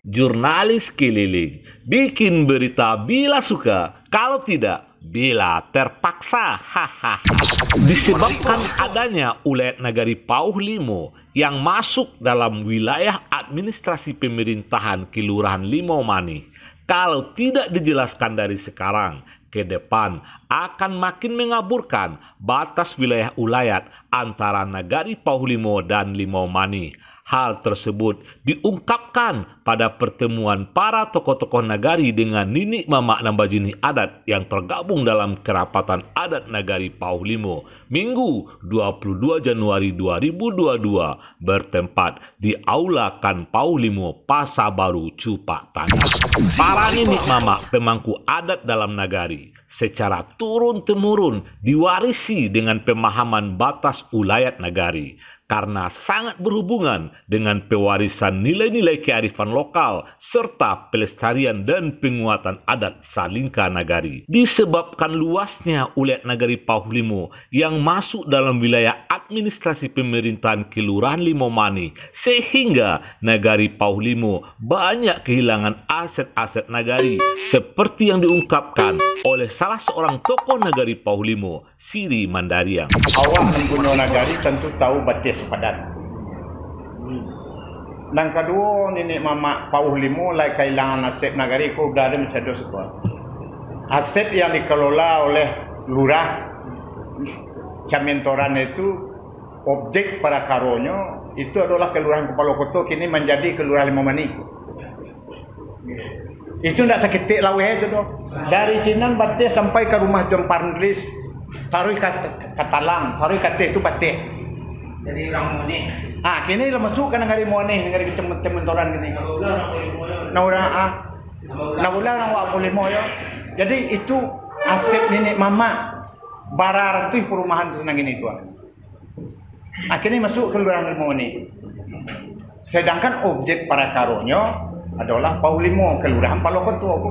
Jurnalis keliling, bikin berita bila suka, kalau tidak bila terpaksa. Disebabkan adanya ulayat nagari Pauh Limo yang masuk dalam wilayah administrasi pemerintahan Kelurahan Limomani, kalau tidak dijelaskan dari sekarang ke depan akan makin mengaburkan batas wilayah ulayat antara nagari Pauh Limo dan Limomani. Hal tersebut diungkapkan pada pertemuan para tokoh-tokoh nagari dengan Nini Mama Nambajini adat yang tergabung dalam kerapatan adat nagari Pauh Limo Minggu 22 Januari 2022 bertempat di Aula Kan Pauh Limo Pasar Baru Cupak Tanah. Para Nini Mama pemangku adat dalam nagari secara turun-temurun diwarisi dengan pemahaman batas ulayat nagari karena sangat berhubungan dengan pewarisan nilai-nilai kearifan lokal serta pelestarian dan penguatan adat Salingka Nagari. Disebabkan luasnya ulayat nagari Pauh Limo yang masuk dalam wilayah administrasi pemerintahan Kelurahan Limomani, sehingga nagari Pauh Limo banyak kehilangan aset-aset nagari seperti yang diungkapkan oleh salah seorang tokoh nagari Pauh Limo, Siri Mandariang. Awak mempunyai nagari tentu tahu batis padat. Dan kedua, Nenek Mama Pauh Limo lai kehilangan aset nagari ko udah ada mencedo sebuah. Aset yang dikelola oleh lurah Camintoran itu objek para karonyo itu adalah Kelurahan Kepala Koto kini menjadi Kelurahan Limomani. Itu tidak seketik laweh itu doh. Dari Sinan batis sampai ke rumah John Parnlis, taruh katalang, taruh kate itu batis. Jadi orang Moni. Kini lah masuk ke negara Moni, negara Cementoran gini. Naula orang Wak Limo ya. Jadi itu aset Nenek Mama bararti perumahan senang ini tuan. Akhirnya masuk ke Kelurahan Limomani. Sedangkan objek para karonyo adalah Pauh Limo, Kelurahan Palokoto.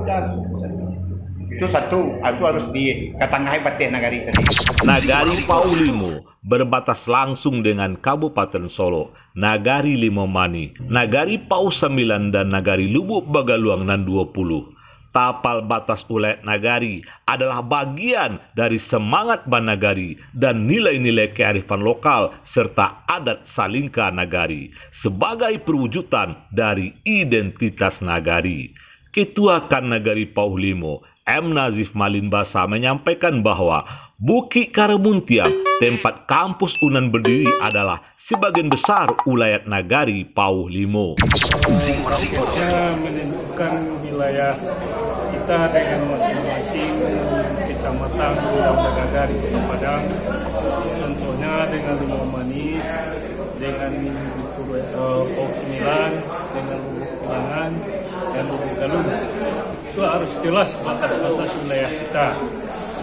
Itu satu, itu harus dikatangahi batis nagari tadi. Nagari Pauh Limo berbatas langsung dengan Kabupaten Solo, Nagari Limomani, Nagari Pauh 9 dan Nagari Lubuk Bagaluang nan 20. Tapal batas ulayat nagari adalah bagian dari semangat Banagari dan nilai-nilai kearifan lokal serta adat Salingka Nagari sebagai perwujudan dari identitas nagari. Ketua Kan Nagari Pauh Limo, M. Nazif Malinbasa menyampaikan bahwa Bukit Karamuntiang, tempat kampus Unan berdiri adalah sebagian besar ulayat nagari Pauh Limo. Menentukan wilayah kita dengan masing-masing kecamatan yang berada di Kota Padang, contohnya dengan Limomani, dengan Pauh 9, dengan Lubuk Kulangan, dan Lubuk Galung. Itu harus jelas batas-batas wilayah kita,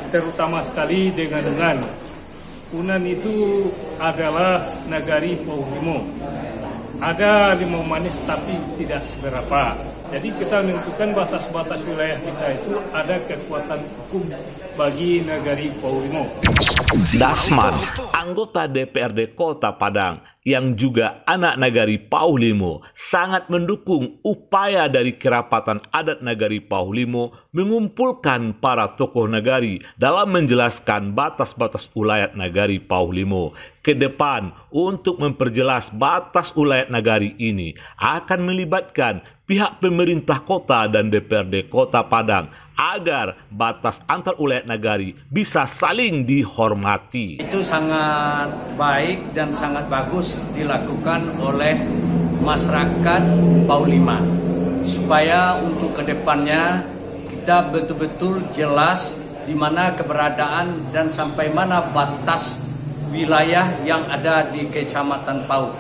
terutama sekali dengan Unan itu adalah nagari Pauh Limo. Ada Limomani tapi tidak seberapa. Jadi kita menentukan batas-batas wilayah kita itu ada kekuatan hukum bagi nagari Pauh Limo. Dasman, anggota DPRD Kota Padang yang juga anak nagari Pauh Limo, sangat mendukung upaya dari kerapatan adat nagari Pauh Limo mengumpulkan para tokoh nagari dalam menjelaskan batas-batas ulayat nagari Pauh Limo. Ke depan, untuk memperjelas batas ulayat nagari ini akan melibatkan pihak pemerintah kota dan DPRD Kota Padang agar batas antar ulayat nagari bisa saling dihormati. Itu sangat baik dan sangat bagus dilakukan oleh masyarakat Pauh Lima, supaya untuk kedepannya kita betul-betul jelas di mana keberadaan dan sampai mana batas wilayah yang ada di Kecamatan Pauh.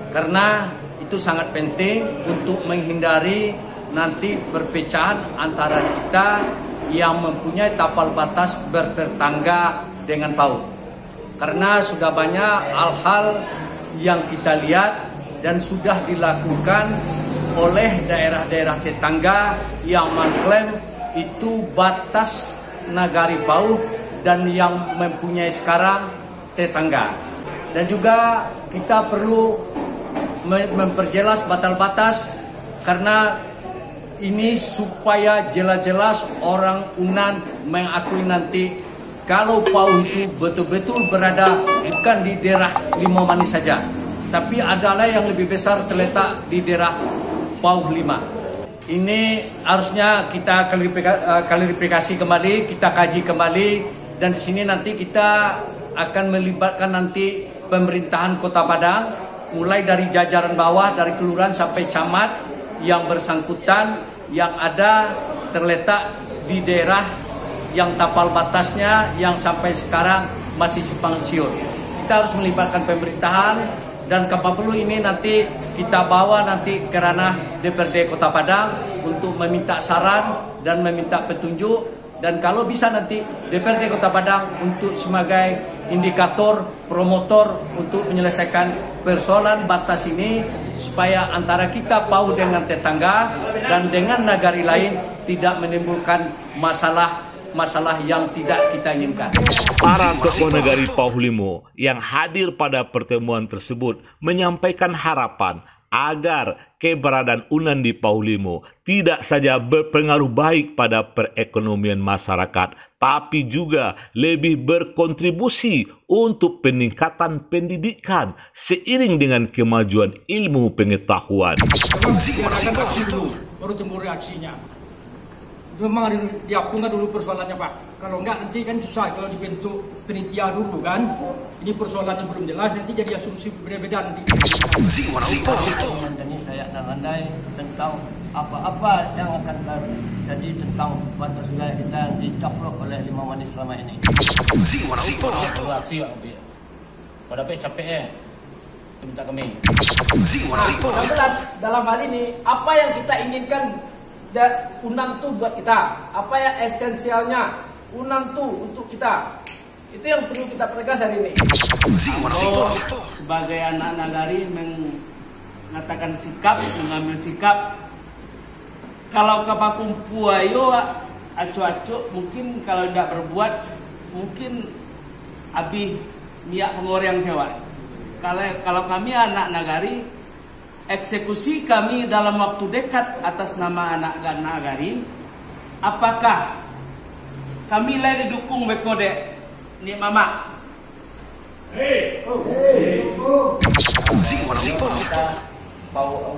Karena itu sangat penting untuk menghindari nanti perpecahan antara kita yang mempunyai tapal batas bertetangga dengan Pauh. Karena sudah banyak hal-hal yang kita lihat dan sudah dilakukan oleh daerah-daerah tetangga yang mengklaim itu batas nagari Pauh dan yang mempunyai sekarang tetangga. Dan juga kita perlu memperjelas batas-batas karena ini supaya jelas-jelas orang Unan mengakui nanti kalau PAUH itu betul-betul berada bukan di daerah Limau Manis saja, tapi adalah yang lebih besar terletak di daerah PAUH 5. Ini harusnya kita klarifikasi kembali, kita kaji kembali, dan di sini nanti kita akan melibatkan nanti pemerintahan Kota Padang, mulai dari jajaran bawah, dari kelurahan sampai camat yang bersangkutan yang ada terletak di daerah yang tapal batasnya yang sampai sekarang masih simpang siur. Kita harus melibatkan pemerintahan, dan kapal perlu ini nanti kita bawa nanti ke ranah DPRD Kota Padang untuk meminta saran dan meminta petunjuk, dan kalau bisa nanti DPRD Kota Padang untuk sebagai indikator promotor untuk menyelesaikan persoalan batas ini, supaya antara kita PAUH dengan tetangga dan dengan nagari lain tidak menimbulkan masalah yang tidak kita inginkan. Para tokoh nagari PAUH Limo yang hadir pada pertemuan tersebut menyampaikan harapan agar keberadaan Unan di PAUH Limo tidak saja berpengaruh baik pada perekonomian masyarakat, tapi juga lebih berkontribusi untuk peningkatan pendidikan seiring dengan kemajuan ilmu pengetahuan. Akan aksi dulu, baru timbul reaksinya. Memang diapungkan dulu persoalannya, Pak. Kalau enggak nanti kan susah kalau dibentuk penitia dulu kan. Ini persoalannya belum jelas, nanti jadi asumsi berbeda nanti. Jadi saya andai tentang apa yang akan terjadi tentang batas wilayah kita yang dicaplok oleh Limau Manis selama ini. Aksi pada capek minta kami. Yang jelas dalam hal ini apa yang kita inginkan Unan tuh buat kita, apa yang esensialnya Unan tuh untuk kita, itu yang perlu kita pertegas hari ini. Sebagai anak nagari mengatakan sikap, mengambil sikap. Kalau kapakumpu ayo acu-acu, mungkin kalau tidak berbuat mungkin abih niat pengoreng sewa. Kalau kami anak nagari, eksekusi kami dalam waktu dekat atas nama anak nagari, apakah kami lain didukung bekode ni mama?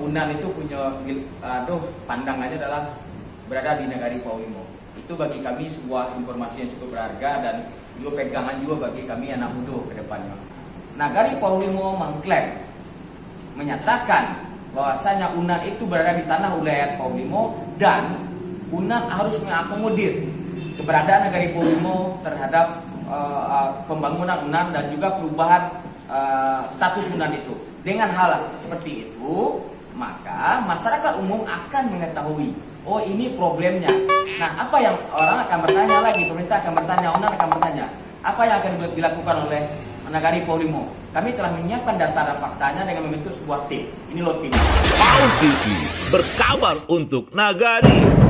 Unan itu punya pandangannya dalam berada di nagari PAUH Limo. Itu bagi kami sebuah informasi yang cukup berharga dan juga pegangan juga bagi kami anak muda ke depannya. Nagari PAUH Limo mengklaim, menyatakan bahwasanya Unan itu berada di tanah wilayah PAUH Limo dan Unan harus mengakomodir keberadaan nagari PAUH Limo terhadap pembangunan Unan dan juga perubahan status Unan itu. Dengan hal seperti itu, maka masyarakat umum akan mengetahui, oh ini problemnya. Nah, apa yang orang akan bertanya lagi, pemerintah akan bertanya, Unan akan bertanya, apa yang akan dilakukan oleh nagari PAUH Limo? Kami telah menyiapkan data dan faktanya dengan membentuk sebuah tim. Ini loh tim. PAUH TV berkabar untuk nagari.